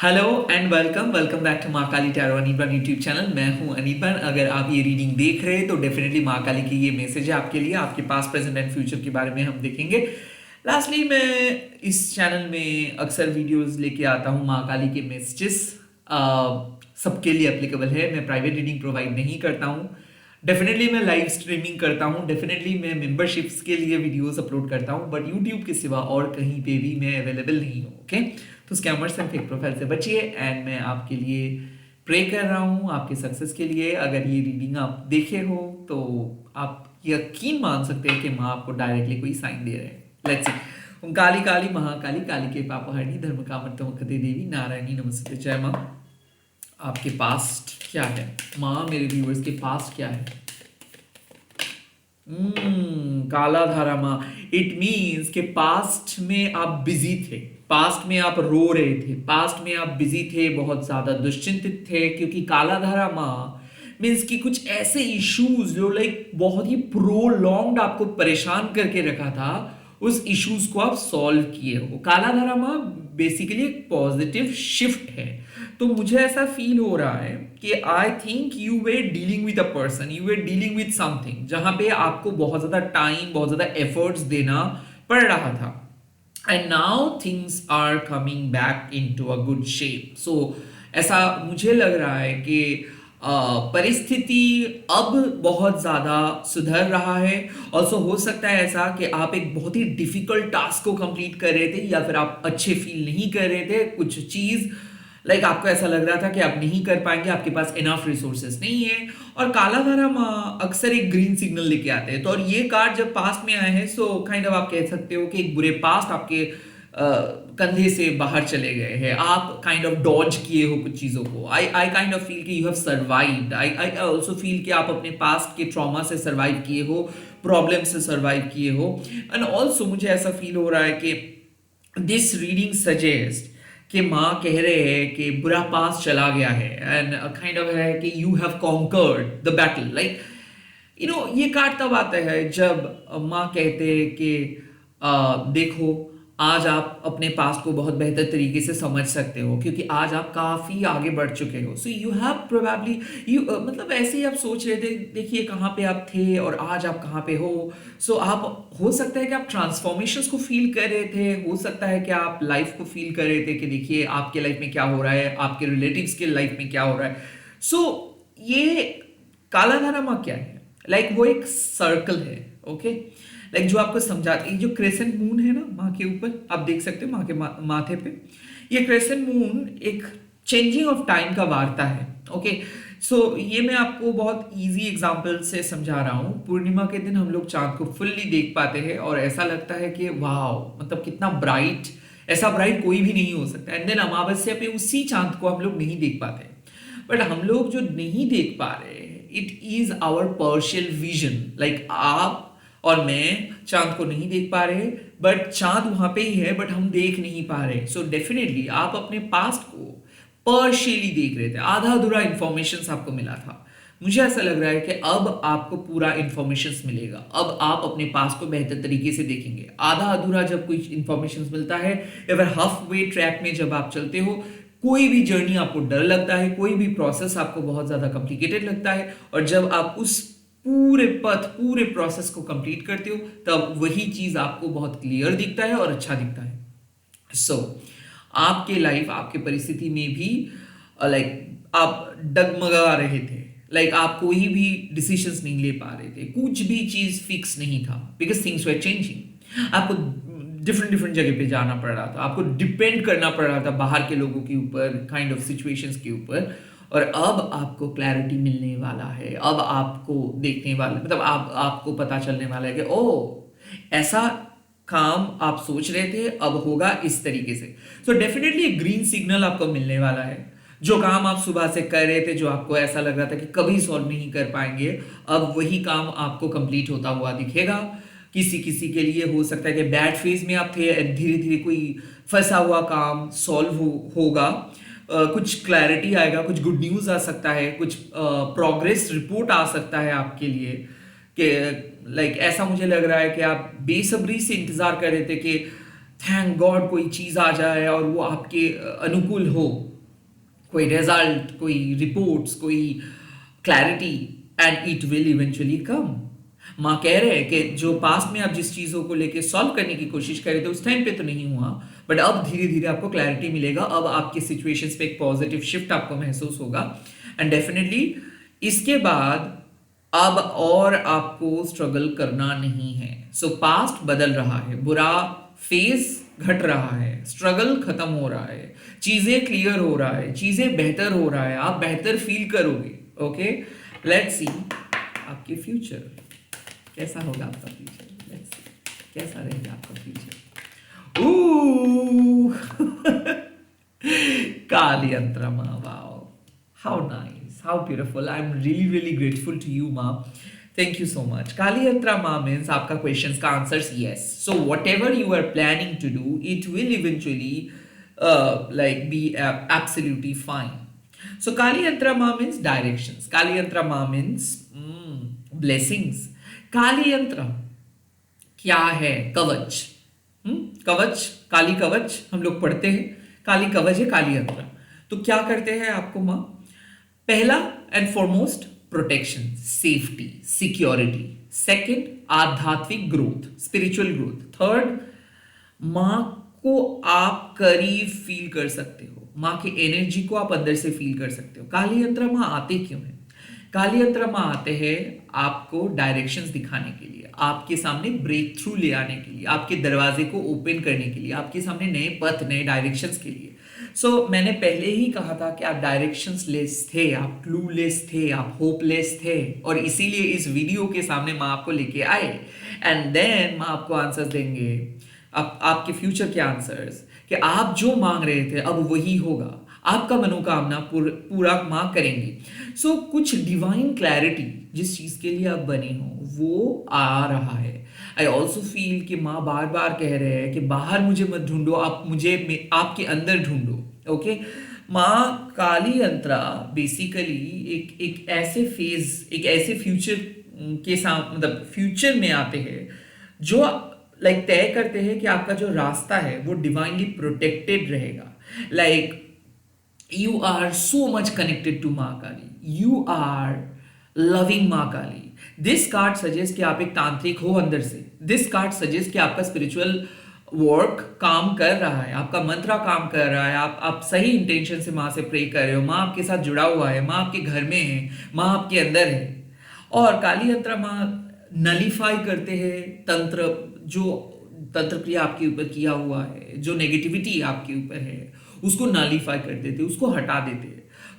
Hello and welcome back to Maa Kali tarot Anirban YouTube channel. मैं हूँ अनिर्बान। अगर आप ये रीडिंग देख रहे हैं तो डेफिनेटली माँ काली की ये मैसेज है आपके लिए। आपके पास प्रेजेंट एंड फ्यूचर के बारे में हम देखेंगे। लास्टली मैं इस चैनल में अक्सर वीडियोस लेके आता हूँ माँ काली के मैसेजेस। सबके लिए एप्लीकेबल है। मैं प्राइवेट रीडिंग प्रोवाइड नहीं करता हूँ। डेफिनेटली मैं लाइव स्ट्रीमिंग करता हूँ। डेफिनेटली मैं मेंबरशिप्स के लिए वीडियोस अपलोड करता हूँ, बट यूट्यूब के सिवा और कहीं पे भी मैं अवेलेबल नहीं हूँ। ओके, तो स्कैमर्स एंड फेक प्रोफाइल से बचिए। एंड मैं आपके लिए प्रे कर रहा हूँ, आपके सक्सेस के लिए। अगर ये रीडिंग आप देखे हो तो आप यकीन मान सकते हैं कि माँ आपको डायरेक्टली कोई साइन दे रहे हैं। Let's see. ओम काली काली महाकाली, काली के पापहरणी, धर्म कामर्तमकते देवी, नारायणी नमस्ते। जय माँ। आपके पास्ट क्या है माँ? मेरे व्यूअर्स के पास्ट क्या है? काला धारा माँ। इट मीन्स के पास्ट में आप बिजी थे, पास्ट में आप रो रहे थे, पास्ट में आप बिजी थे, बहुत ज्यादा दुश्चिंतित थे, क्योंकि काला धारा माँ मीन्स कि कुछ ऐसे इश्यूज जो लाइक बहुत ही प्रोलॉन्ग्ड आपको परेशान करके रखा था, उस इश्यूज को आप सॉल्व किए हो। काला धारा माँ बेसिकली एक पॉजिटिव शिफ्ट है। तो मुझे ऐसा फील हो रहा है कि I think you way dealing with a person, you way dealing with something जहां पे आपको बहुत ज्यादा टाइम, बहुत ज्यादा एफर्ट्स देना पड़ रहा था। And now things are coming back into a good shape. So ऐसा मुझे लग रहा है कि परिस्थिति अब बहुत ज़्यादा सुधर रहा है। ऑल्सो हो सकता है ऐसा कि आप एक बहुत ही डिफिकल्ट टास्क को कंप्लीट कर रहे थे, या फिर आप अच्छे फील नहीं कर रहे थे कुछ चीज़, लाइक आपको ऐसा लग रहा था कि आप नहीं कर पाएंगे, आपके पास इनफ रिसोर्सेस नहीं है। और काला धारा अक्सर एक ग्रीन सिग्नल लेके आते हैं। तो और ये कार्ड जब पास्ट में आए हैं, सो काइंड ऑफ आप कह सकते हो कि एक बुरे पास्ट आपके कंधे से बाहर चले गए हैं। आप काइंड ऑफ डॉज किए हो कुछ चीज़ों को। आई काइंड ऑफ फील कि you have survived. I also feel कि आप अपने पास्ट के ट्रॉमा से सर्वाइव किए हो, प्रॉब्लम से सर्वाइव किए हो। एंड ऑल्सो मुझे ऐसा फील हो रहा है कि दिस रीडिंग सजेस्ट कि माँ कह रहे हैं कि बुरा पास चला गया है, एंड काइंड ऑफ है कि you have conquered the battle. Like ये कार्ड तब आता है जब माँ कहते हैं कि देखो, आज आप अपने पास्ट को बहुत बेहतर तरीके से समझ सकते हो, क्योंकि आज आप काफी आगे बढ़ चुके हो। So you have probably you मतलब ऐसे ही आप सोच रहे थे, देखिए कहाँ पे आप थे और आज आप कहाँ पे हो। सो आप, हो सकता है कि आप ट्रांसफॉर्मेशंस को फील कर रहे थे, हो सकता है कि आप लाइफ को फील कर रहे थे कि देखिए आपके लाइफ में क्या हो रहा है, आपके रिलेटिव्स के लाइफ में क्या हो रहा है। सो ये काला धारा क्या है? वो एक सर्कल है। ओके, जो आपको समझाती है, जो क्रेसेंट मून है ना माँ के ऊपर, आप देख सकते हो माँ के माथे पे, ये क्रेसेंट मून एक चेंजिंग ऑफ टाइम का वार्ता है। ओके, सो ये मैं आपको बहुत इजी एग्जांपल से समझा रहा हूँ। पूर्णिमा के दिन हम लोग चांद को फुल्ली देख पाते हैं और ऐसा लगता है कि वाह, मतलब कितना ब्राइट, ऐसा ब्राइट कोई भी नहीं हो सकता। एंड देन अमावस्या पे उसी चांद को हम लोग नहीं देख पाते। बट हम लोग जो नहीं देख पा रहे हैं, it is our partial vision. आप और मैं चांद को नहीं देख पा रहे, बट चांद वहां पे ही है, बट हम देख नहीं पा रहे। सो डेफिनेटली आप अपने पास्ट को पर्शियली देख रहे थे, आधा अधूरा इंफॉर्मेशन आपको मिला था। मुझे ऐसा लग रहा है कि अब आपको पूरा इंफॉर्मेशन मिलेगा। अब आप अपने पास को बेहतर तरीके से देखेंगे। आधा अधूरा जब कोई इंफॉर्मेशन मिलता है, या फिर हाफ वे ट्रैक में जब आप चलते हो, कोई भी जर्नी आपको डर लगता है, कोई भी प्रोसेस आपको बहुत ज्यादा कॉम्प्लिकेटेड लगता है, और जब आप उस पूरे पथ, पूरे प्रोसेस को कंप्लीट करते हो, तब वही चीज आपको बहुत क्लियर दिखता है और अच्छा दिखता है। सो आपके लाइफ, आपके परिस्थिति में भी आप डगमगा रहे थे। आप कोई भी डिसीजंस नहीं ले पा रहे थे, कुछ भी चीज फिक्स नहीं था, बिकॉज थिंग्स वर चेंजिंग। आपको डिफरेंट डिफरेंट जगह पे जाना पड़ रहा था, आपको डिपेंड करना पड़ रहा था बाहर के लोगों के ऊपर, काइंड ऑफ सिचुएशंस के ऊपर। और अब आपको क्लैरिटी मिलने वाला है। अब आपको देखने वाला, मतलब आपको पता चलने वाला है कि ओ, ऐसा काम आप सोच रहे थे अब होगा इस तरीके से। सो डेफिनेटली एक ग्रीन सिग्नल आपको मिलने वाला है। जो काम आप सुबह से कर रहे थे, जो आपको ऐसा लग रहा था कि कभी सॉल्व नहीं कर पाएंगे, अब वही काम आपको कंप्लीट होता हुआ दिखेगा। किसी किसी के लिए हो सकता है कि बैड फेज में आप थे, धीरे धीरे कोई फंसा हुआ काम सॉल्व होगा। कुछ क्लैरिटी आएगा, कुछ गुड न्यूज आ सकता है, कुछ प्रोग्रेस रिपोर्ट आ सकता है आपके लिए। कि ऐसा मुझे लग रहा है कि आप बेसब्री से इंतजार कर रहे थे कि थैंक गॉड कोई चीज आ जाए और वो आपके अनुकूल हो, कोई रिजल्ट, कोई रिपोर्ट्स, कोई clarity, and it will eventually come. माँ कह रहे हैं कि जो पास्ट में आप जिस चीज़ों को लेके सॉल्व करने की कोशिश कर रहे थे उस टाइम पे तो नहीं हुआ, बट अब धीरे धीरे आपको क्लैरिटी मिलेगा, अब आपके सिचुएशंस पे एक पॉजिटिव शिफ्ट आपको महसूस होगा, एंड डेफिनेटली इसके बाद अब और आपको स्ट्रगल करना नहीं है। सो पास्ट बदल रहा है, बुरा फेज घट रहा है, स्ट्रगल खत्म हो रहा है, चीजें क्लियर हो रहा है, चीजें बेहतर हो रहा है, आप बेहतर फील करोगे। ओके, लेट्स सी आपके फ्यूचर कैसा होगा, आपका फ्यूचर लेट्स सी कैसा रहेगा आपका future. Kali Yantra Ma, wow. How nice, how beautiful. I'm really, really grateful to you, Ma. Thank you so much. Kali Yantra Ma means आपका questions का answers yes. So whatever you are planning to do, it will eventually like be absolutely fine. So Kali Yantra Ma means directions. Kali Yantra Ma means blessings. Kali Yantra क्या है? कवच। कवच, काली कवच हम लोग पढ़ते हैं, काली कवच है काली यंत्र। तो क्या करते हैं आपको माँ? पहला and foremost protection, safety, security. Second आध्यात्मिक ग्रोथ, स्पिरिचुअल ग्रोथ। थर्ड माँ को आप करीब फील कर सकते हो, माँ की एनर्जी को आप अंदर से फील कर सकते हो। काली यंत्र माँ आते क्यों हैं? काली यंत्र माँ आते हैं आपको डायरेक्शंस दिखाने के लिए, आपके सामने ब्रेक थ्रू ले आने के लिए, आपके दरवाजे को ओपन करने के लिए, आपके सामने नए पथ, नए डायरेक्शंस के लिए। सो मैंने पहले ही कहा था कि आप डायरेक्शंस लेस थे, आप क्लूलेस थे, आप होपलेस थे, और इसीलिए इस वीडियो के सामने माँ आपको लेके आए, एंड देन माँ आपको आंसर्स देंगे, आपके फ्यूचर के आंसर्स, कि आप जो मांग रहे थे अब वही होगा, आपका मनोकामना पूरा माँ करेंगी। सो कुछ डिवाइन क्लैरिटी जिस चीज के लिए आप बने हो वो आ रहा है। आई ऑल्सो फील कि माँ बार बार कह रहे हैं कि बाहर मुझे मत ढूंढो, आप मुझे आपके अंदर ढूंढो। ओके, माँ काली यंत्रा बेसिकली एक ऐसे फेज, एक ऐसे फ्यूचर के साथ, मतलब फ्यूचर में आते हैं जो लाइक तय करते हैं कि आपका जो रास्ता है वो डिवाइनली प्रोटेक्टेड रहेगा। Like you are so much connected to माँ काली, you are loving माँ काली। दिस कार्ड सजेस्ट कि आप एक तांत्रिक हो अंदर से। दिस कार्ड सजेस्ट कि आपका स्पिरिचुअल वर्क काम कर रहा है, आपका मंत्रा काम कर रहा है, आप सही इंटेंशन से माँ से प्रे कर रहे हो, माँ आपके साथ जुड़ा हुआ है, माँ आपके घर में है, माँ आपके अंदर है। और काली यंत्र माँ नलीफाई करते हैं तंत्र, जो तंत्र क्रिया आपके ऊपर किया हुआ है, जो नेगेटिविटी आपके ऊपर है उसको नलीफाई कर देते, उसको हटा देते।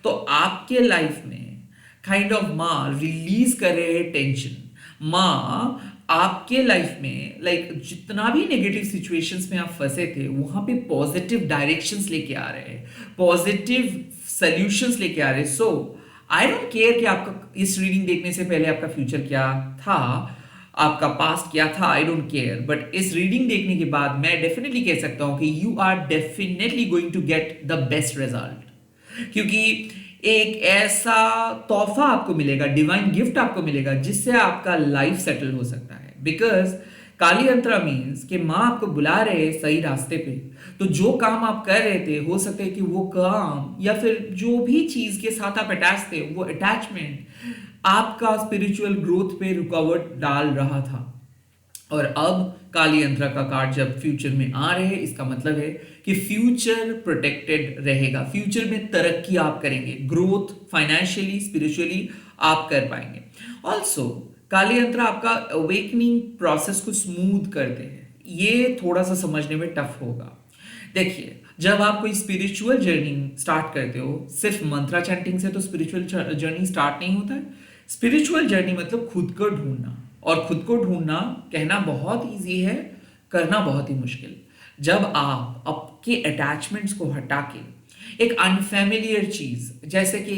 तो आपके लाइफ में काइंड ऑफ माँ रिलीज कर रहे हैं टेंशन। माँ आपके लाइफ में लाइक जितना भी नेगेटिव सिचुएशंस में आप फंसे थे वहां पे पॉजिटिव डायरेक्शंस लेके आ रहे हैं, पॉजिटिव सॉल्यूशंस लेके आ रहे हैं। सो आई डोंट केयर कि आपका इस रीडिंग देखने से पहले आपका फ्यूचर क्या था, आपका पास्ट क्या था, आई डोंट केयर, बट इस रीडिंग देखने के बाद मैं डेफिनेटली कह सकता हूं कि you are definitely going to get the best result, क्योंकि एक ऐसा तोहफा आपको मिलेगा, डिवाइन गिफ्ट आपको मिलेगा जिससे आपका लाइफ सेटल हो सकता है। बिकॉज काली यंत्रा मीन्स कि माँ आपको बुला रहे हैं सही रास्ते पे, तो जो काम आप कर रहे थे हो सकता है कि वो काम या फिर जो भी चीज के साथ आप अटैच थे वो अटैचमेंट आपका स्पिरिचुअल ग्रोथ पे रुकावट डाल रहा था। और अब काली यंत्र का कार्ड जब फ्यूचर में आ रहे हैं इसका मतलब है कि फ्यूचर प्रोटेक्टेड रहेगा, फ्यूचर में तरक्की आप करेंगे, ग्रोथ फाइनेंशियली स्पिरिचुअली आप कर पाएंगे। ऑल्सो काली यंत्र आपका अवेकनिंग प्रोसेस को स्मूथ करते हैं, ये थोड़ा सा समझने में टफ होगा। देखिए जब आप कोई स्पिरिचुअल जर्नी स्टार्ट करते हो सिर्फ मंत्रा चैंटिंग से तो स्पिरिचुअल जर्नी स्टार्ट नहीं होता है। स्पिरिचुअल जर्नी मतलब खुद को ढूंढना, और खुद को ढूंढना कहना बहुत इजी है, करना बहुत ही मुश्किल। जब आप आपके अटैचमेंट्स को हटा के एक अनफैमिलियर चीज, जैसे कि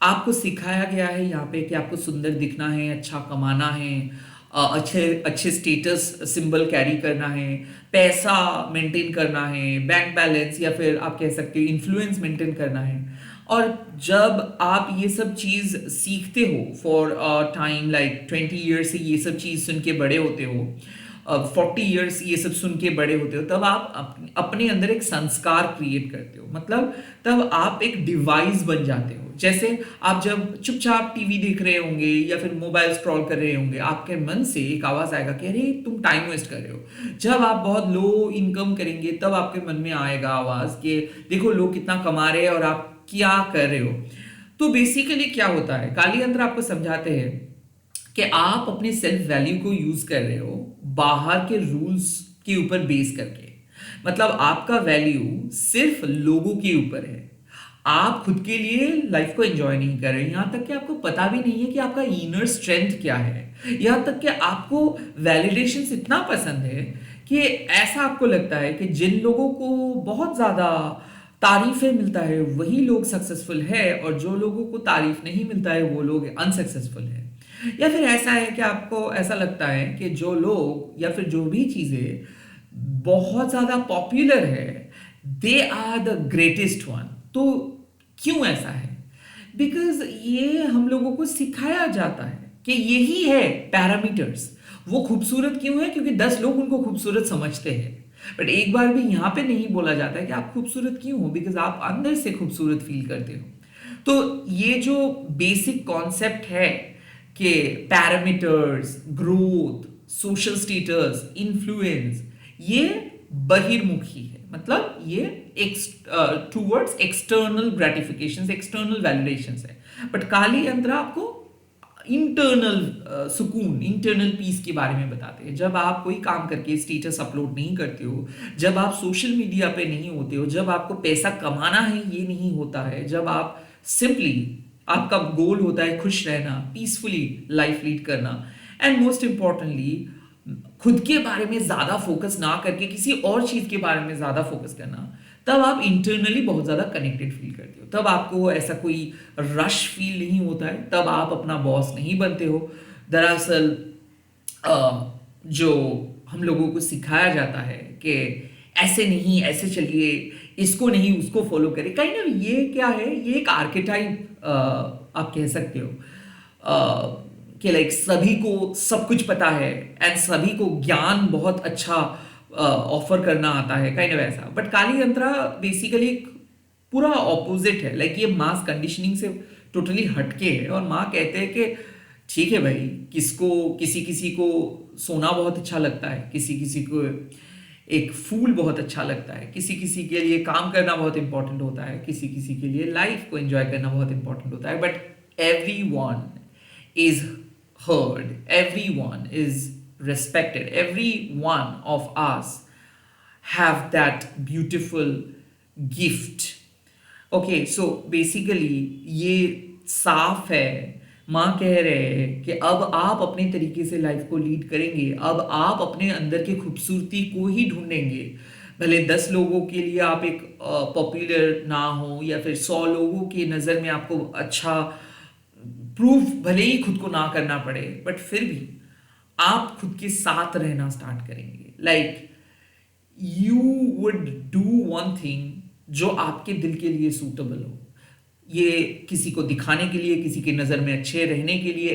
आपको सिखाया गया है यहाँ पे कि आपको सुंदर दिखना है, अच्छा कमाना है, अच्छे अच्छे स्टेटस सिंबल कैरी करना है, पैसा मेंटेन करना है, बैंक बैलेंस या फिर आप कह सकते हो इन्फ्लुएंस मेंटेन करना है। और जब आप ये सब चीज़ सीखते हो फॉर टाइम लाइक 20 ईयर्स से ये सब चीज़ सुन के बड़े होते हो, 40 इयर्स ये सब सुन के बड़े होते हो, तब आप अपने अंदर एक संस्कार क्रिएट करते हो। मतलब तब आप एक डिवाइस बन जाते हो। जैसे आप जब चुपचाप टीवी देख रहे होंगे या फिर मोबाइल स्क्रॉल कर रहे होंगे, आपके मन से एक आवाज आएगा कि अरे तुम टाइम वेस्ट कर रहे हो। जब आप बहुत लो इनकम करेंगे तब आपके मन में आएगा आवाज कि देखो लोग कितना कमा रहे हैं और आप क्या कर रहे हो। तो बेसिकली क्या होता है, काली यंत्र आपको समझाते हैं कि आप अपने सेल्फ वैल्यू को यूज कर रहे हो बाहर के रूल्स के ऊपर बेस करके। मतलब आपका वैल्यू सिर्फ लोगों के ऊपर है, आप खुद के लिए लाइफ को एंजॉय नहीं कर रहे। यहां तक कि आपको पता भी नहीं है कि आपका इनर स्ट्रेंथ क्या है। यहां तक कि आपको वैलिडेशन इतना पसंद है कि ऐसा आपको लगता है कि जिन लोगों को बहुत ज्यादा तारीफें मिलता है वही लोग सक्सेसफुल है, और जो लोगों को तारीफ नहीं मिलता है वो लोग अनसक्सेसफुल है। या फिर ऐसा है कि आपको ऐसा लगता है कि जो लोग या फिर जो भी चीजें बहुत ज्यादा पॉपुलर है they are the greatest one. तो क्यों ऐसा है? बिकॉज ये हम लोगों को सिखाया जाता है कि यही है पैरामीटर्स। वो खूबसूरत क्यों है? क्योंकि 10 लोग उनको खूबसूरत समझते हैं। बट एक बार भी यहां पे नहीं बोला जाता है कि आप खूबसूरत क्यों हो, बिकॉज आप अंदर से खूबसूरत फील करते हो। तो ये जो बेसिक कॉन्सेप्ट है कि parameters, growth, social status, influence, ये बहिर्मुखी है। मतलब ये towards external gratification, external validation है। बट काली यंत्र आपको इंटरनल सुकून, इंटरनल पीस के बारे में बताते हैं। जब आप कोई काम करके स्टेटस अपलोड नहीं करते हो, जब आप सोशल मीडिया पे नहीं होते हो, जब आपको पैसा कमाना है ये नहीं होता है, जब आप सिंपली आपका गोल होता है खुश रहना, पीसफुली लाइफ लीड करना, एंड मोस्ट इंपॉर्टेंटली खुद के बारे में ज्यादा फोकस ना करके किसी और चीज के बारे में ज्यादा फोकस करना, तब आप इंटरनली बहुत ज्यादा कनेक्टेड फील करते हो। तब आपको ऐसा कोई रश फील नहीं होता है, तब आप अपना बॉस नहीं बनते हो। दरअसल जो हम लोगों को सिखाया जाता है कि ऐसे नहीं, ऐसे चलिए, इसको नहीं उसको फॉलो करें, कहीं ना ये क्या है, ये एक आर्केटाइप आप कह सकते हो कि लाइक सभी को सब कुछ पता है एंड सभी को ज्ञान बहुत अच्छा ऑफर करना आता है, काइंड ऑफ ऐसा। बट काली यंत्रा बेसिकली एक पूरा ऑपोजिट है। लाइक ये मास कंडीशनिंग से टोटली हटके है। और माँ कहते हैं कि ठीक है भाई, किसी किसी को सोना बहुत अच्छा लगता है, किसी किसी को एक फूल बहुत अच्छा लगता है, किसी किसी के लिए काम करना बहुत इंपॉर्टेंट होता है, किसी किसी के लिए लाइफ को एंजॉय करना बहुत इंपॉर्टेंट होता है। But everyone is heard, everyone is respected, every one of us have that beautiful gift. Okay, so basically ये साफ है, माँ कह रहे हैं कि अब आप अपने तरीके से लाइफ को लीड करेंगे, अब आप अपने अंदर की खूबसूरती को ही ढूंढेंगे। भले 10 लोगों के लिए आप एक पॉपुलर ना हो, या फिर 100 लोगों की नज़र में आपको अच्छा प्रूफ भले ही खुद को ना करना पड़े, बट फिर भी आप खुद के साथ रहना स्टार्ट करेंगे। Like you would do one thing जो आपके दिल के लिए सूटेबल हो। ये किसी को दिखाने के लिए, किसी की नज़र में अच्छे रहने के लिए,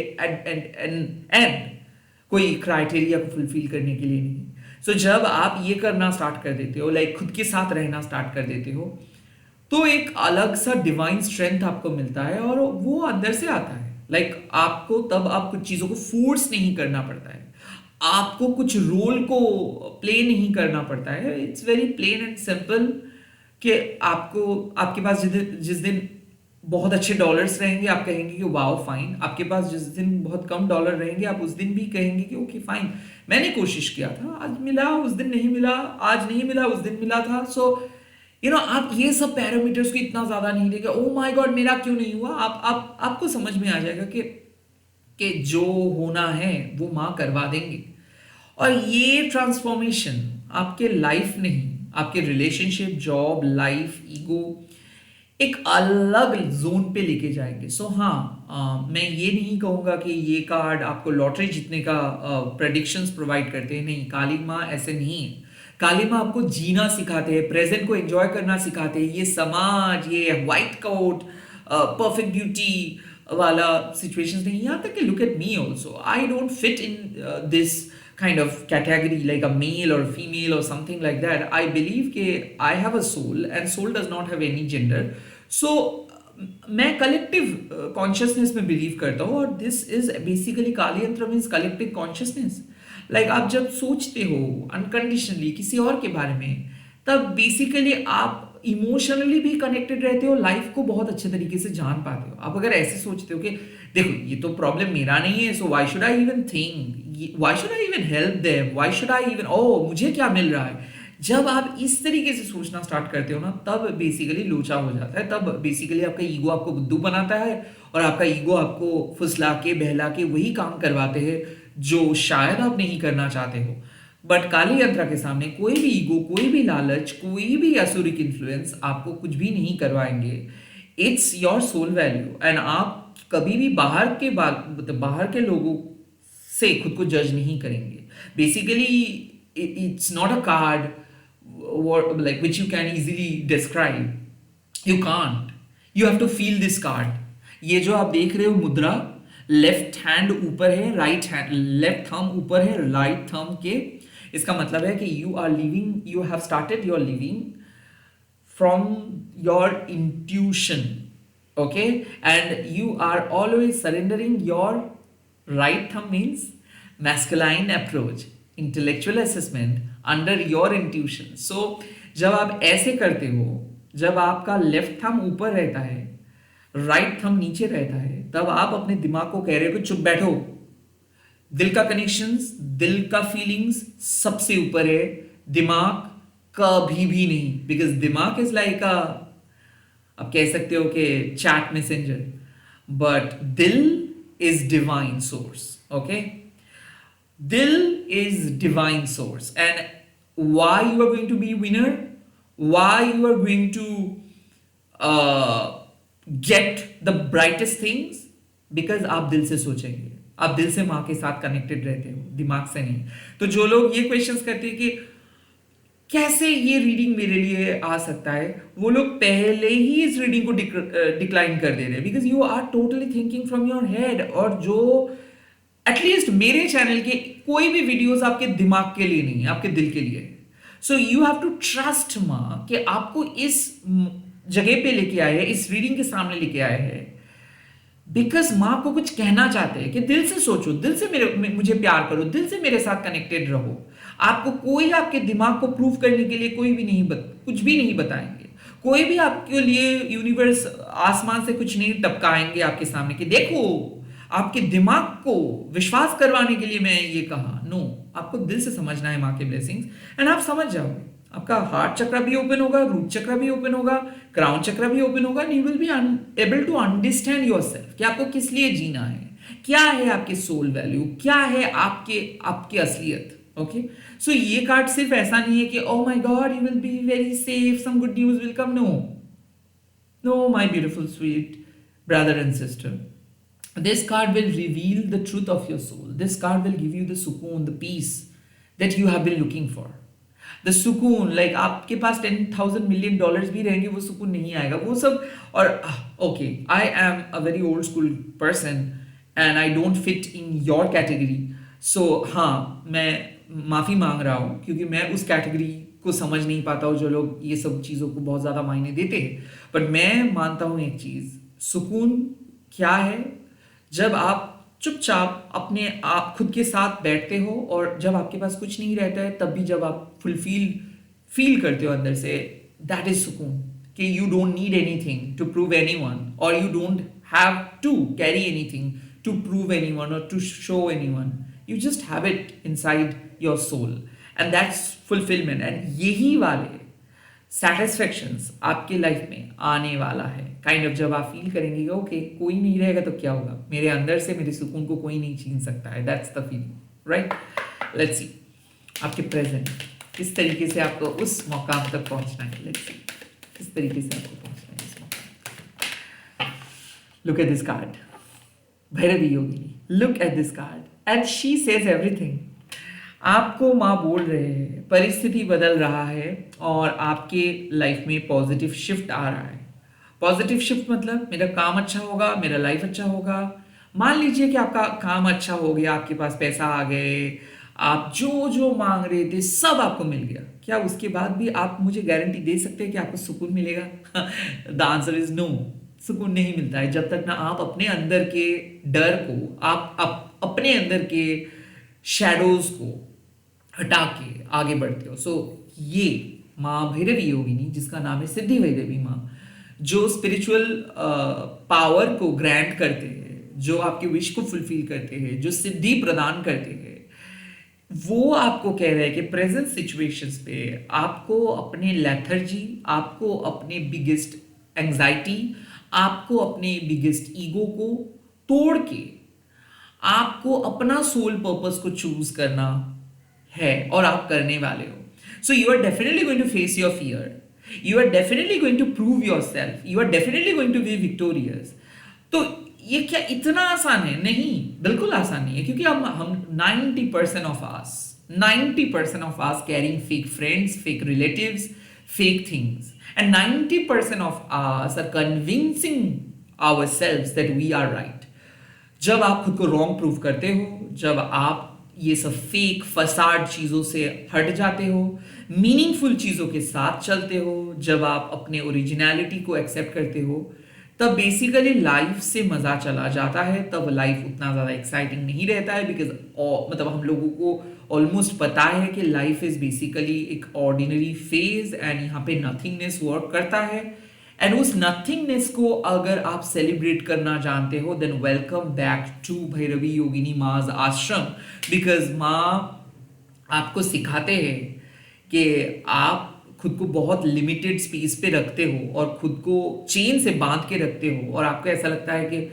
एंड कोई क्राइटेरिया को फुलफिल करने के लिए नहीं। सो जब आप ये करना स्टार्ट कर देते हो, लाइक खुद के साथ रहना स्टार्ट कर देते हो, तो एक अलग सा डिवाइन स्ट्रेंथ आपको मिलता है, और वो अंदर से आता है। लाइक आपको तब आप कुछ चीज़ों को फोर्स नहीं करना पड़ता है, आपको कुछ रोल को प्ले नहीं करना पड़ता है। It's very plain and simple कि आपको आपके पास जिस दिन बहुत अच्छे डॉलर्स रहेंगे आप कहेंगे कि वाओ फाइन। आपके पास जिस दिन बहुत कम डॉलर रहेंगे आप उस दिन भी कहेंगे कि ओके फाइन, मैंने कोशिश किया था, आज मिला, उस दिन नहीं मिला, आज नहीं मिला, उस दिन मिला था। सो आप ये सब पैरामीटर्स को इतना ज्यादा नहीं लेके ओ माय गॉड मेरा क्यों नहीं हुआ। आपको समझ में आ जाएगा कि जो होना है वो माँ करवा देंगे। और ये ट्रांसफॉर्मेशन आपके लाइफ नहीं, आपके रिलेशनशिप, जॉब, लाइफ, ईगो एक अलग जोन पे लेके जाएंगे। सो हाँ, मैं ये नहीं कहूँगा कि ये कार्ड आपको लॉटरी जीतने का प्रेडिक्शंस प्रोवाइड करते हैं, नहीं, काली माँ ऐसे नहीं है। काली माँ आपको जीना सिखाते हैं, प्रेजेंट को एंजॉय करना सिखाते हैं। ये समाज, ये व्हाइट कोट, परफेक्ट ब्यूटी वाला सिचुएशंस नहीं। यहाँ तक कि look at me also, I don't fit in this kind of category like a male or female or something like that. I believe कि I have a soul and soul does not have any gender. So मैं collective consciousness में believe करता हूँ और this is basically काली यंत्र means collective consciousness. Like आप जब सोचते हो अनकंडीशनली किसी और के बारे में, तब बेसिकली आप इमोशनली भी कनेक्टेड रहते हो, लाइफ को बहुत अच्छे तरीके से जान पाते हो. आप अगर ऐसे सोचते हो कि देखो ये तो प्रॉब्लम मेरा नहीं है, so why should I even think, why should I even help them, why should I even, ओ मुझे क्या मिल रहा है. जब आप इस तरीके से सोचना स्टार्ट करते हो ना, तब बेसिकली लोचा हो जाता है. तब बेसिकली आपका ईगो आपको बुद्धू बनाता है और आपका ईगो आपको फुसला के बहला के वही काम करवाते हैं जो शायद आप नहीं करना चाहते हो. बट काली यंत्र के सामने कोई भी ईगो, कोई भी लालच, कोई भी असुरिक इन्फ्लुएंस आपको कुछ भी नहीं करवाएंगे. It's your soul value. And आप कभी भी बाहर के लोगों से खुद को जज नहीं करेंगे. Basically it's not a card like which you can easily describe. You can't. You have to feel this card. ये जो आप देख रहे हो मुद्रा, लेफ्ट हैंड ऊपर है, राइट हैंड, लेफ्ट थंब ऊपर है राइट थंब के. इसका मतलब है कि you are living, you have started your living from your intuition. Okay, and you are always surrendering your right thumb means masculine approach, intellectual assessment under your intuition. So जब आप ऐसे करते हो, जब आपका लेफ्ट थंब ऊपर रहता है, राइट थंब नीचे रहता है, तब आप अपने दिमाग को कह रहे हो कि चुप बैठो. दिल का कनेक्शंस, दिल का फीलिंग्स सबसे ऊपर है, दिमाग कभी भी नहीं. बिकॉज दिमाग इज लाइक आप कह सकते हो कि चैट मैसेंजर, बट दिल is divine source. Okay, Dil is divine source. And why you are going to be winner, why you are going to get the brightest things, because आप दिल से सोचेंगे, आप दिल से माँ के साथ कनेक्टेड रहते हो, दिमाग से नहीं. तो जो लोग ये क्वेश्चंस करते हैं कि कैसे ये रीडिंग मेरे लिए आ सकता है, वो लोग पहले ही इस रीडिंग को डिक्लाइन कर दे रहे हैं. Because you are totally thinking from your head. और जो एटलीस्ट मेरे चैनल के कोई भी वीडियोस आपके दिमाग के लिए नहीं है, आपके दिल के लिए. So you have to trust माँ कि आपको इस जगह पे लेके आए हैं, इस रीडिंग के सामने लेके आए हैं, बिकॉज माँ आपको कुछ कहना चाहते हैं कि दिल से सोचो, दिल से मुझे प्यार करो, दिल से मेरे साथ कनेक्टेड रहो. आपको कोई आपके दिमाग को प्रूव करने के लिए कोई भी नहीं कुछ भी नहीं बताएंगे. कोई भी आपके लिए यूनिवर्स आसमान से कुछ नहीं टपकाएंगे आपके सामने कि देखो. आपके दिमाग को विश्वास करवाने के लिए मैं ये कहा, नो. आपको दिल से समझना है माँ के ब्लेसिंग्स एंड आप समझ जाओगे. आपका हार्ट चक्र भी ओपन होगा, रूट चक्र भी ओपन होगा, क्राउन चक्र भी ओपन होगा. You will be able to understand yourself कि आपको किस लिए जीना है, क्या है आपके सोल वैल्यू, क्या है आपके असलियत. ओके, सो ये कार्ड सिर्फ ऐसा नहीं है कि oh my God you will be very safe, some good news will come. No my beautiful sweet brother and sister. This card will reveal the truth of your soul. This card will give you the sukoon, the peace that you have been looking for. The sukoon, like आपके पास $10,000 million भी रहेंगे, वो सुकून नहीं आएगा. वो सब. और okay, I am a very old school person and I don't fit in your category. So हाँ, मैं माफ़ी मांग रहा हूँ क्योंकि मैं उस कैटेगरी को समझ नहीं पाता हूँ जो लोग ये सब चीज़ों को बहुत ज़्यादा मायने देते हैं. बट मैं मानता हूँ एक चीज़, सुकून क्या है जब आप चुपचाप अपने आप खुद के साथ बैठते हो और जब आपके पास कुछ नहीं रहता है, तब भी जब आप फील करते हो अंदर से, दैट इज सुकून. कि you don't need anything to prove anyone और you don't have to carry anything to prove anyone और to show anyone. You just have it inside your soul and that's fulfilment. And यही वाले सैटिस्फैक्शंस आपके life में आने वाला है. Kind of जब आप फील करेंगे ओके कोई नहीं रहेगा तो क्या होगा, मेरे अंदर से मेरे सुकून को कोई नहीं छीन सकता है. That's the feeling, right. Let's see आपके प्रेजेंट किस तरीके से आपको उस मकाम तक पहुंचना है. लेट्स सी किस तरीके से आपको पहुंचना है इस मकाम. Look at this card, Bhairavi Yogini. Look at this card and she says everything. आपको माँ बोल रहे हैं परिस्थिति बदल रहा है और आपके लाइफ में पॉजिटिव शिफ्ट आ रहा है. पॉजिटिव शिफ्ट मतलब मेरा काम अच्छा होगा, मेरा लाइफ अच्छा होगा. मान लीजिए कि आपका काम अच्छा हो गया, आपके पास पैसा आ गए, आप जो जो मांग रहे थे सब आपको मिल गया, क्या उसके बाद भी आप मुझे गारंटी दे सकते हैं कि आपको सुकून मिलेगा? The answer is no. सुकून नहीं मिलता है जब तक ना आप अपने अंदर के डर को, आप अपने अंदर के शैडोज को हटा के आगे बढ़ते हो। ये माँ भैरवी योगिनी, जिसका नाम है सिद्धि भैरवी माँ, जो स्पिरिचुअल पावर को ग्रांट करते हैं, जो आपके विश को फुलफिल करते हैं, जो सिद्धि प्रदान करते हैं, वो आपको कह रहे हैं कि प्रेजेंट सिचुएशंस पे आपको अपने लेथर्जी, आपको अपने बिगेस्ट एंजाइटी, आपको अपने बिगेस्ट ईगो को तोड़ के आपको अपना सोल पर्पस को चूज करना है, और आप करने वाले हो। So you are definitely going to face your fear, you are definitely going to prove your self, you are definitely going to be victorious. तो ये क्या इतना आसान है? नहीं, बिल्कुल आसान नहीं है, क्योंकि हम 90% of us 90% of us carrying fake friends, fake relatives, fake things, and 90% of us are convincing ourselves that we are right. जब आप खुद को रॉन्ग प्रूव करते हो, जब आप ये सब फेक फसाड चीजों से हट जाते हो, मीनिंगफुल चीजों के साथ चलते हो, जब आप अपने ओरिजिनलिटी को एक्सेप्ट करते हो, तब बेसिकली लाइफ से मजा चला जाता है। तब लाइफ उतना ज्यादा एक्साइटिंग नहीं रहता है, बिकॉज मतलब हम लोगों को ऑलमोस्ट पता है कि लाइफ इज बेसिकली एक ऑर्डिनरी फेज, एंड यहाँ पे नथिंगनेस वर्क करता है। एंड उस नथिंगनेस को अगर आप सेलिब्रेट करना जानते हो, then welcome back to Bhairavi Yogini Maa's ashram, because माँ आपको सिखाते हैं कि आप खुद को बहुत लिमिटेड स्पेस पे रखते हो और खुद को चेन से बांध के रखते हो, और आपको ऐसा लगता है कि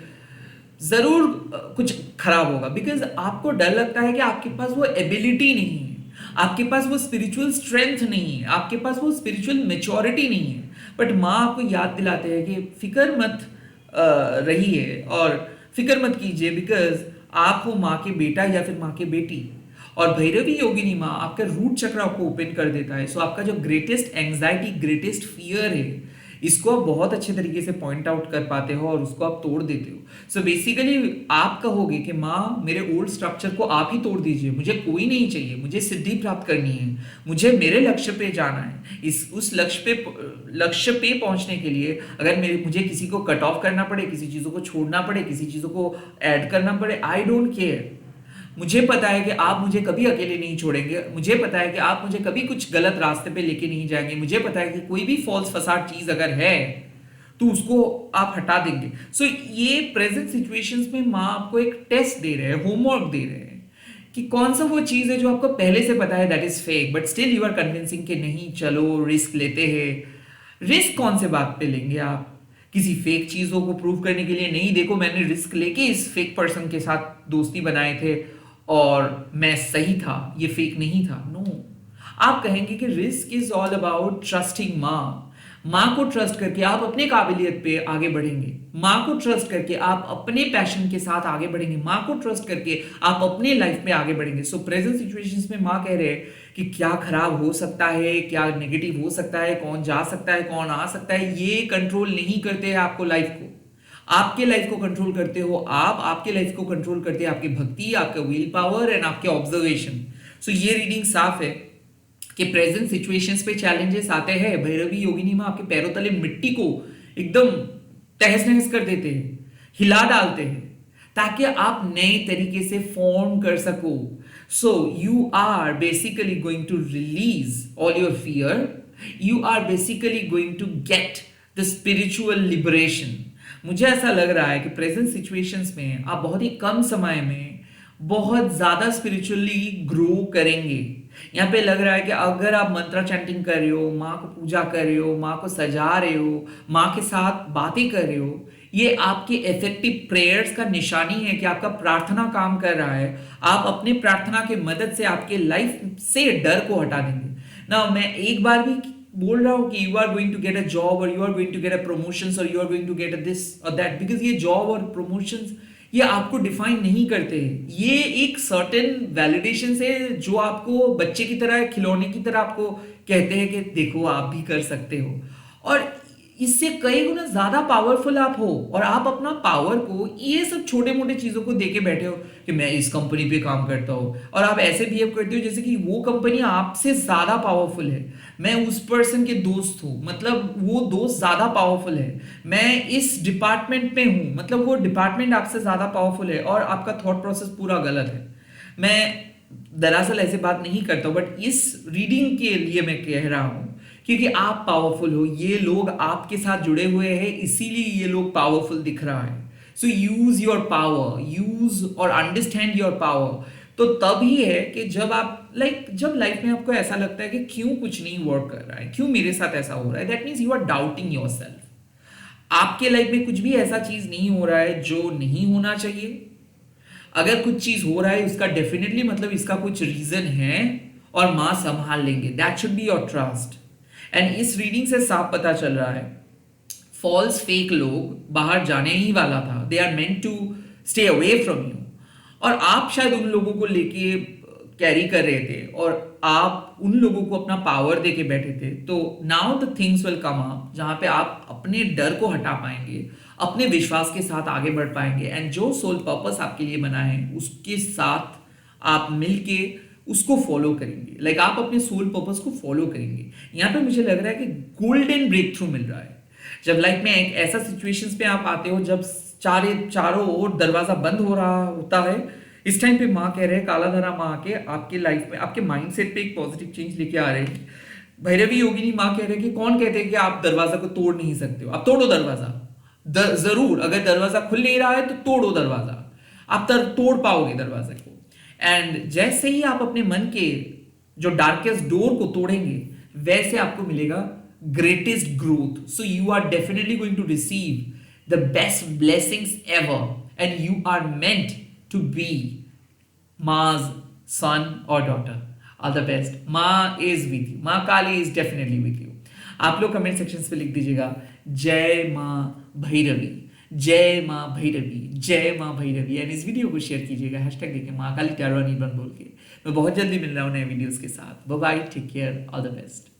जरूर कुछ खराब होगा, बिकॉज आपको डर लगता है कि आपके पास वो एबिलिटी नहीं है, आपके पास वो स्पिरिचुअल स्ट्रेंथ नहीं है, आपके पास वो स्पिरिचुअल मेच्योरिटी नहीं है। बट माँ आपको याद दिलाते हैं कि फिक्र मत रहिए और फिक्र मत कीजिए, बिकॉज आप हो माँ के बेटा या फिर माँ के बेटी, और भैरवी योगिनी माँ आपका रूट चक्र को ओपन कर देता है। सो आपका जो ग्रेटेस्ट एंजाइटी, ग्रेटेस्ट फियर है, इसको आप बहुत अच्छे तरीके से पॉइंट आउट कर पाते हो और उसको आप तोड़ देते हो। सो बेसिकली आप कहोगे कि माँ मेरे ओल्ड स्ट्रक्चर को आप ही तोड़ दीजिए, मुझे कोई नहीं चाहिए, मुझे सिद्धि प्राप्त करनी है, मुझे मेरे लक्ष्य पे जाना है। उस लक्ष्य पे पहुंचने के लिए अगर मुझे किसी को कट ऑफ करना पड़े, किसी चीजों को छोड़ना पड़े, किसी चीजों को ऐड करना पड़े, आई डोंट केयर। मुझे पता है कि आप मुझे कभी अकेले नहीं छोड़ेंगे, मुझे पता है कि आप मुझे कभी कुछ गलत रास्ते पे लेके नहीं जाएंगे, मुझे पता है कि कोई भी फॉल्स फसाड चीज अगर है तो उसको आप हटा देंगे। सो ये प्रेजेंट सिचुएशंस में माँ आपको एक टेस्ट दे रहे हैं, होमवर्क दे रहे हैं कि कौन सा वो चीज है जो आपको पहले से पता है that is fake, but still you are convincing कि नहीं चलो रिस्क लेते हैं। रिस्क कौन से बात पे लेंगे आप? किसी फेक चीजों को प्रूव करने के लिए नहीं। देखो मैंने रिस्क लेके इस फेक पर्सन के साथ दोस्ती बनाए थे और मैं सही था, ये फेक नहीं था। नो, आप कहेंगे कि risk is all about trusting माँ को ट्रस्ट करके आप अपने काबिलियत पे आगे बढ़ेंगे, माँ को ट्रस्ट करके आप अपने पैशन के साथ आगे बढ़ेंगे, माँ को ट्रस्ट करके आप अपने लाइफ में आगे बढ़ेंगे। सो प्रेजेंट सिचुएशंस में माँ कह रहे हैं कि क्या खराब हो सकता है, क्या नेगेटिव हो सकता है, कौन जा सकता है, कौन आ सकता है, ये कंट्रोल नहीं करते हैं आपको लाइफ को। आपके लाइफ को कंट्रोल करते हो आप, आपके लाइफ को कंट्रोल करते हैं आपकी भक्ति, आपका विल पावर एंड आपके ऑब्जर्वेशन। सो ये रीडिंग साफ है कि प्रेजेंट सिचुएशंस पे चैलेंजेस आते हैं, भैरवी योगिनी माँ आपके पैरों तले मिट्टी को एकदम तहस नहस कर देते हैं, हिला डालते हैं, ताकि आप नए तरीके से फॉर्म कर सको। So you are basically going to release all your fear, you are basically going to get the spiritual liberation. मुझे ऐसा लग रहा है कि प्रेजेंट सिचुएशंस में आप बहुत ही कम समय में बहुत ज्यादा स्पिरिचुअली ग्रो करेंगे। यहाँ पे लग रहा है कि अगर आप मंत्र चैंटिंग कर रहे हो, माँ को पूजा कर रहे हो, माँ को सजा रहे हो, माँ के साथ बातें कर रहे हो, ये आपके इफेक्टिव प्रेयर्स का निशानी है कि आपका प्रार्थना काम कर रहा है। आप अपने प्रार्थना की मदद से आपके लाइफ से डर को हटा देंगे ना। मैं एक बार भी बोल रहा हूं कि you are going to get a job और you are going to get a promotions और you are going to get a this और दैट, बिकॉज ये जॉब और प्रमोशंस ये आपको डिफाइन नहीं करते हैं। ये एक सर्टेन वैलिडेशन है जो आपको बच्चे की तरह, खिलौने की तरह आपको कहते हैं कि देखो आप भी कर सकते हो। और इससे कई गुना ज्यादा पावरफुल आप हो, और आप अपना पावर को ये सब छोटे मोटे चीजों को देके बैठे हो कि मैं इस कंपनी पे काम करता हूँ, और आप ऐसे बिहेव करते हो जैसे कि वो कंपनी आपसे ज्यादा पावरफुल है। मैं उस पर्सन के दोस्त हूँ, मतलब वो दोस्त ज्यादा पावरफुल है। मैं इस डिपार्टमेंट में हूँ, मतलब वो डिपार्टमेंट आपसे ज्यादा पावरफुल है, और आपका थॉट प्रोसेस पूरा गलत है। मैं दरअसल ऐसे बात नहीं करता, बट इस रीडिंग के लिए मैं कह रहा हूं क्योंकि आप पावरफुल हो, ये लोग आपके साथ जुड़े हुए हैं, इसीलिए ये लोग पावरफुल दिख रहा है। सो यूज योर पावर, यूज और अंडरस्टैंड योर पावर। तो तब ही है कि जब आप जब लाइफ में आपको ऐसा लगता है कि क्यों कुछ नहीं वर्क कर रहा है, क्यों मेरे साथ ऐसा हो रहा है, that means you are doubting your self. आपके लाइफ में कुछ भी ऐसा चीज नहीं हो रहा है जो नहीं होना चाहिए। अगर कुछ चीज हो रहा है उसका डेफिनेटली मतलब इसका कुछ रीजन है, और मां संभाल लेंगे। That should be your trust. And इस रीडिंग से साफ पता चल रहा है फॉल्स फेक लोग बाहर जाने ही वाला था, they are meant to stay away from you, और आप शायद उन लोगों को लेके कैरी कर रहे थे, और आप उन लोगों को अपना पावर देके बैठे थे। तो now the things will come up जहां पे आप अपने डर को हटा पाएंगे, अपने विश्वास के साथ आगे बढ़ पाएंगे, एंड जो सोल पर्पस आपके लिए बना है उसके साथ आप मिलके उसको फॉलो करेंगे। आप अपने सोल पर्पस को फॉलो करेंगे। यहाँ पे मुझे लग रहा है कि गोल्डन ब्रेक थ्रू मिल रहा है। जब लाइफ में एक ऐसा सिचुएशंस पे आप आते हो जब चारों ओर दरवाजा बंद हो रहा होता है, इस टाइम पे माँ कह रहे हैं, कालाधारा माँ आके आपके लाइफ में आपके माइंडसेट पे एक पॉजिटिव चेंज लेके आ रहे हैं। भैरवी योगिनी माँ कह रहे हैं कि कौन कहते हैं कि आप दरवाजा को तोड़ नहीं सकते हो, आप तोड़ो दरवाजा। जरूर, अगर दरवाजा खुल नहीं रहा है तो तोड़ो दरवाजा, आप तोड़ पाओगे दरवाजे को। एंड जैसे ही आप अपने मन के जो डार्केस्ट डोर को तोड़ेंगे, वैसे आपको मिलेगा greatest growth. So you are definitely going to receive the best blessings ever, and you are meant to be Maa's son or daughter. All the best. माँ is with you. माँ काली is definitely with you. आप लोग comment section पे लिख दीजिएगा जय माँ भैरवी, जय माँ भैरवी, जय माँ भैरवी, एंड इस वीडियो को शेयर कीजिएगा हैशटैग देके माँ काली टैरो बोल के। मैं बहुत जल्दी मिल रहा हूँ नए वीडियोस के साथ। Bye bye, take care, all the best.